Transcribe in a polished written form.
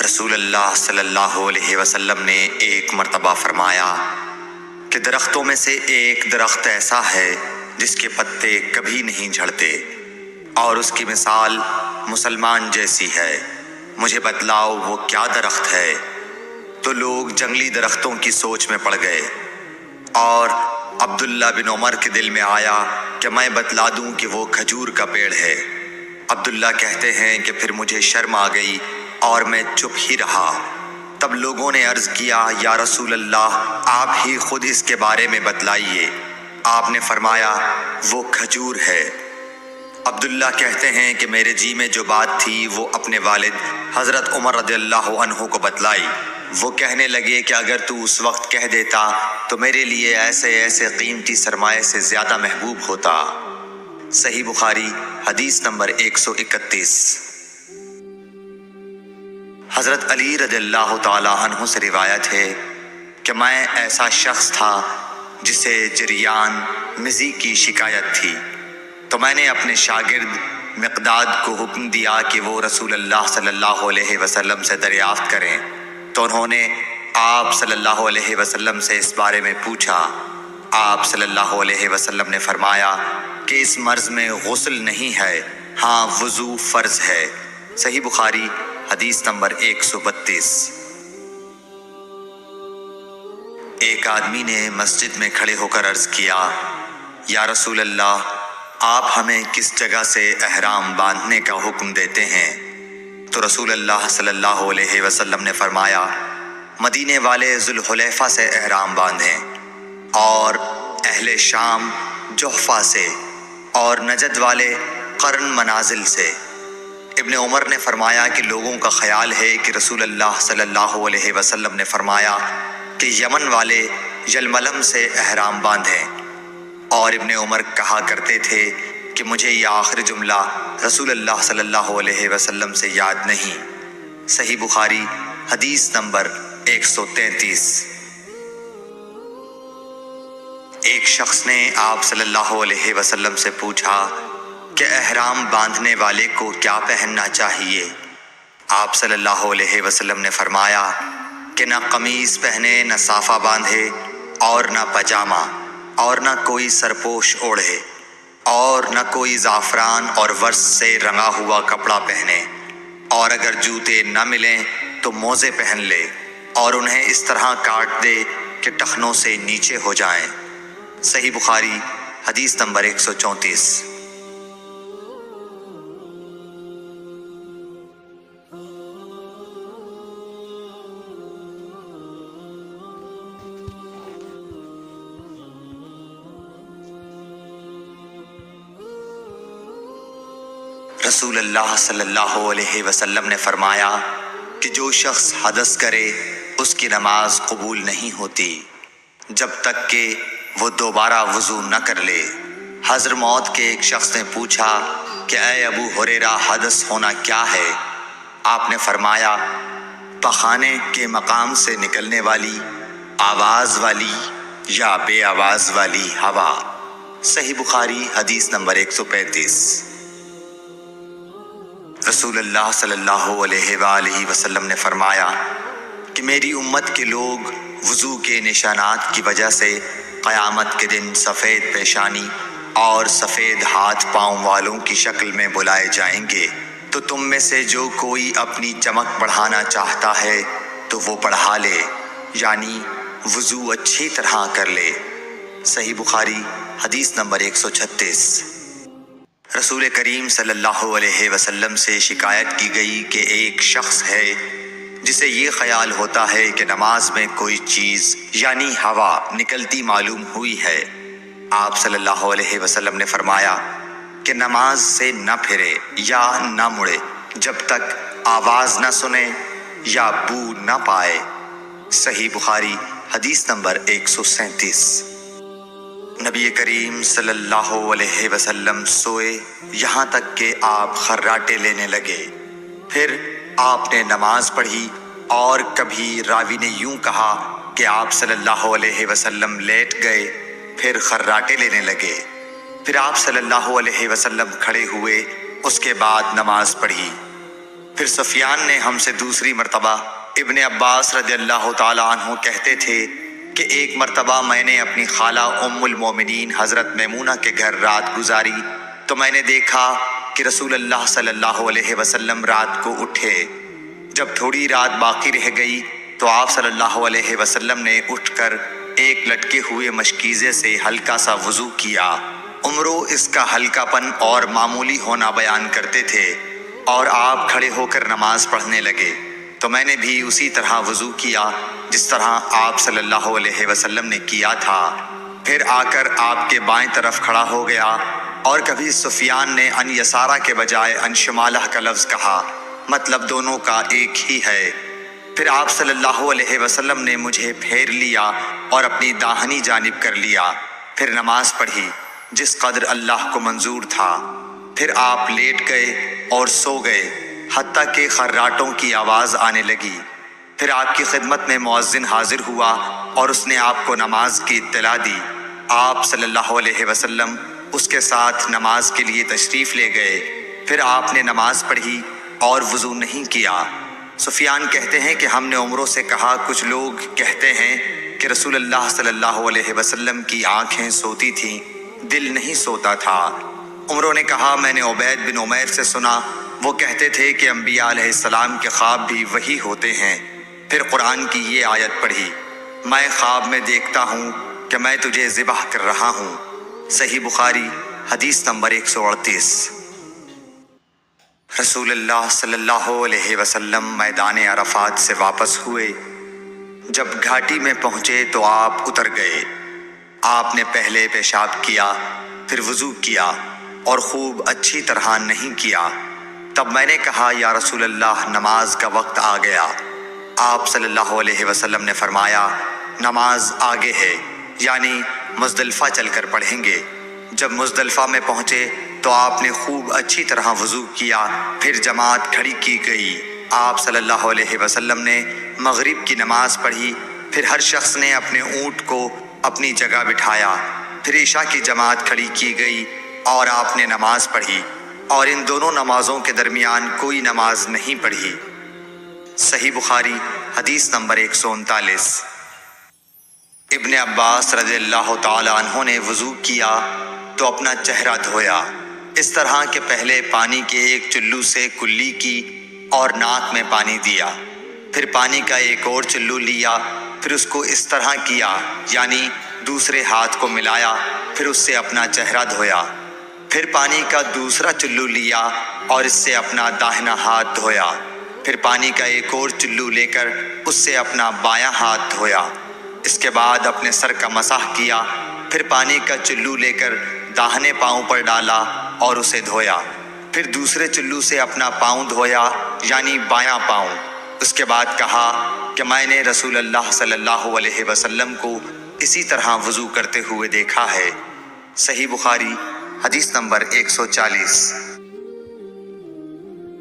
رسول اللہ صلی اللہ علیہ وسلم نے ایک مرتبہ فرمایا کہ درختوں میں سے ایک درخت ایسا ہے جس کے پتے کبھی نہیں جھڑتے اور اس کی مثال مسلمان جیسی ہے، مجھے بتلاؤ وہ کیا درخت ہے؟ تو لوگ جنگلی درختوں کی سوچ میں پڑ گئے اور عبداللہ بن عمر کے دل میں آیا کہ میں بتلا دوں کہ وہ کھجور کا پیڑ ہے۔ عبداللہ کہتے ہیں کہ پھر مجھے شرم آ گئی اور میں چپ ہی رہا۔ تب لوگوں نے عرض کیا، یا رسول اللہ، آپ ہی خود اس کے بارے میں بتلائیے۔ آپ نے فرمایا، وہ کھجور ہے۔ عبداللہ کہتے ہیں کہ میرے جی میں جو بات تھی وہ اپنے والد حضرت عمر رضی اللہ عنہ کو بتلائی۔ وہ کہنے لگے کہ اگر تو اس وقت کہہ دیتا تو میرے لیے ایسے ایسے قیمتی سرمایے سے زیادہ محبوب ہوتا۔ صحیح بخاری حدیث نمبر 131۔ حضرت علی رضی اللہ تعالی عنہ سے روایت ہے کہ میں ایسا شخص تھا جسے جریان مزی کی شکایت تھی، تو میں نے اپنے شاگرد مقداد کو حکم دیا کہ وہ رسول اللہ صلی اللہ علیہ وسلم سے دریافت کریں، تو انہوں نے آپ صلی اللہ علیہ وسلم سے اس بارے میں پوچھا۔ آپ صلی اللہ علیہ وسلم نے فرمایا کہ اس مرض میں غسل نہیں ہے، ہاں وضو فرض ہے۔ صحیح بخاری حدیث نمبر 132۔ ایک آدمی نے مسجد میں کھڑے ہو کر عرض کیا، یا رسول اللہ، آپ ہمیں کس جگہ سے احرام باندھنے کا حکم دیتے ہیں؟ تو رسول اللہ صلی اللہ علیہ وسلم نے فرمایا، مدینے والے ذوالحلیفہ سے احرام باندھیں، اور اہل شام جحفہ سے، اور نجد والے قرن منازل سے۔ ابن عمر نے فرمایا کہ لوگوں کا خیال ہے کہ رسول اللہ صلی اللہ علیہ وسلم نے فرمایا کہ یمن والے یلملم سے احرام باندھیں، اور ابن عمر کہا کرتے تھے کہ مجھے یہ آخری جملہ رسول اللہ صلی اللہ علیہ وسلم سے یاد نہیں۔ صحیح بخاری حدیث نمبر 133۔ ایک شخص نے آپ صلی اللہ علیہ وسلم سے پوچھا کہ احرام باندھنے والے کو کیا پہننا چاہیے؟ آپ صلی اللہ علیہ وسلم نے فرمایا کہ نہ قمیص پہنے، نہ صافہ باندھے، اور نہ پاجامہ، اور نہ کوئی سرپوش اوڑھے، اور نہ کوئی زعفران اور ورس سے رنگا ہوا کپڑا پہنے، اور اگر جوتے نہ ملیں تو موزے پہن لے، اور انہیں اس طرح کاٹ دے کہ ٹخنوں سے نیچے ہو جائیں۔ صحیح بخاری حدیث نمبر 134۔ رسول اللہ صلی اللہ علیہ وسلم نے فرمایا کہ جو شخص حدث کرے اس کی نماز قبول نہیں ہوتی جب تک کہ وہ دوبارہ وضو نہ کر لے۔ حضرموت کے ایک شخص نے پوچھا کہ اے ابو ہریرہ، حدث ہونا کیا ہے؟ آپ نے فرمایا، پخانے کے مقام سے نکلنے والی آواز والی یا بے آواز والی ہوا۔ صحیح بخاری حدیث نمبر 135۔ رسول اللہ صلی اللہ علیہ وآلہ وسلم نے فرمایا کہ میری امت کے لوگ وضو کے نشانات کی وجہ سے قیامت کے دن سفید پیشانی اور سفید ہاتھ پاؤں والوں کی شکل میں بلائے جائیں گے، تو تم میں سے جو کوئی اپنی چمک بڑھانا چاہتا ہے تو وہ بڑھا لے، یعنی وضو اچھی طرح کر لے۔ صحیح بخاری حدیث نمبر 136۔ رسول کریم صلی اللہ علیہ وسلم سے شکایت کی گئی کہ ایک شخص ہے جسے یہ خیال ہوتا ہے کہ نماز میں کوئی چیز یعنی ہوا نکلتی معلوم ہوئی ہے۔ آپ صلی اللہ علیہ وسلم نے فرمایا کہ نماز سے نہ پھرے یا نہ مڑے جب تک آواز نہ سنے یا بو نہ پائے۔ صحیح بخاری حدیث نمبر 137۔ نبی کریم صلی اللہ علیہ وسلم سوئے یہاں تک کہ آپ خراٹے لینے لگے، پھر آپ نے نماز پڑھی، اور کبھی راوی نے یوں کہا کہ آپ صلی اللہ علیہ وسلم لیٹ گئے، پھر خراٹے لینے لگے، پھر آپ صلی اللہ علیہ وسلم کھڑے ہوئے، اس کے بعد نماز پڑھی، پھر سفیان نے ہم سے دوسری مرتبہ، ابن عباس رضی اللہ تعالی عنہ کہتے تھے کہ ایک مرتبہ میں نے اپنی خالہ ام المومنین حضرت میمونہ کے گھر رات گزاری تو میں نے دیکھا کہ رسول اللہ صلی اللہ علیہ وسلم رات کو اٹھے۔ جب تھوڑی رات باقی رہ گئی تو آپ صلی اللہ علیہ وسلم نے اٹھ کر ایک لٹکے ہوئے مشکیزے سے ہلکا سا وضو کیا۔ عمرو اس کا ہلکا پن اور معمولی ہونا بیان کرتے تھے اور آپ کھڑے ہو کر نماز پڑھنے لگے تو میں نے بھی اسی طرح وضو کیا جس طرح آپ صلی اللہ علیہ وسلم نے کیا تھا۔ پھر آ کر آپ کے بائیں طرف کھڑا ہو گیا اور کبھی سفیان نے ان یسارہ کے بجائے ان شمالہ کا لفظ کہا، مطلب دونوں کا ایک ہی ہے۔ پھر آپ صلی اللہ علیہ وسلم نے مجھے پھیر لیا اور اپنی داہنی جانب کر لیا، پھر نماز پڑھی جس قدر اللہ کو منظور تھا۔ پھر آپ لیٹ گئے اور سو گئے حتیٰ کہ خراٹوں کی آواز آنے لگی۔ پھر آپ کی خدمت میں مؤذن حاضر ہوا اور اس نے آپ کو نماز کی اطلاع دی۔ آپ صلی اللہ علیہ وسلم اس کے ساتھ نماز کے لیے تشریف لے گئے۔ پھر آپ نے نماز پڑھی اور وضو نہیں کیا۔ سفیان کہتے ہیں کہ ہم نے عمرو سے کہا، کچھ لوگ کہتے ہیں کہ رسول اللہ صلی اللہ علیہ وسلم کی آنکھیں سوتی تھیں، دل نہیں سوتا تھا۔ عمرو نے کہا، میں نے عبید بن عمیر سے سنا، وہ کہتے تھے کہ انبیاء علیہ السلام کے خواب بھی وہی ہوتے ہیں۔ پھر قرآن کی یہ آیت پڑھی، میں خواب میں دیکھتا ہوں کہ میں تجھے ذبح کر رہا ہوں۔ صحیح بخاری حدیث نمبر 138۔ رسول اللہ صلی اللہ علیہ وسلم میدان عرفات سے واپس ہوئے۔ جب گھاٹی میں پہنچے تو آپ اتر گئے۔ آپ نے پہلے پیشاب کیا، پھر وضو کیا اور خوب اچھی طرح نہیں کیا۔ تب میں نے کہا، یا رسول اللہ، نماز کا وقت آ گیا۔ آپ صلی اللہ علیہ وسلم نے فرمایا، نماز آگے ہے، یعنی مزدلفہ چل کر پڑھیں گے۔ جب مزدلفہ میں پہنچے تو آپ نے خوب اچھی طرح وضو کیا، پھر جماعت کھڑی کی گئی۔ آپ صلی اللہ علیہ وسلم نے مغرب کی نماز پڑھی، پھر ہر شخص نے اپنے اونٹ کو اپنی جگہ بٹھایا، پھر عشاء کی جماعت کھڑی کی گئی اور آپ نے نماز پڑھی، اور ان دونوں نمازوں کے درمیان کوئی نماز نہیں پڑھی۔ صحیح بخاری حدیث نمبر 139۔ ابن عباس رضی اللہ تعالی عنہ نے وضو کیا تو اپنا چہرہ دھویا، اس طرح کہ پہلے پانی کے ایک چلو سے کلی کی اور ناک میں پانی دیا، پھر پانی کا ایک اور چلو لیا، پھر اس کو اس طرح کیا، یعنی دوسرے ہاتھ کو ملایا، پھر اس سے اپنا چہرہ دھویا، پھر پانی کا دوسرا چلو لیا اور اس سے اپنا داہنا ہاتھ دھویا، پھر پانی کا ایک اور چلو لے کر اس سے اپنا بایاں ہاتھ دھویا، اس کے بعد اپنے سر کا مسح کیا، پھر پانی کا چلو لے کر داہنے پاؤں پر ڈالا اور اسے دھویا، پھر دوسرے چلو سے اپنا پاؤں دھویا، یعنی بایاں پاؤں۔ اس کے بعد کہا کہ میں نے رسول اللہ صلی اللہ علیہ وسلم کو اسی طرح وضو کرتے ہوئے دیکھا ہے۔ صحیح بخاری حدیث نمبر 140۔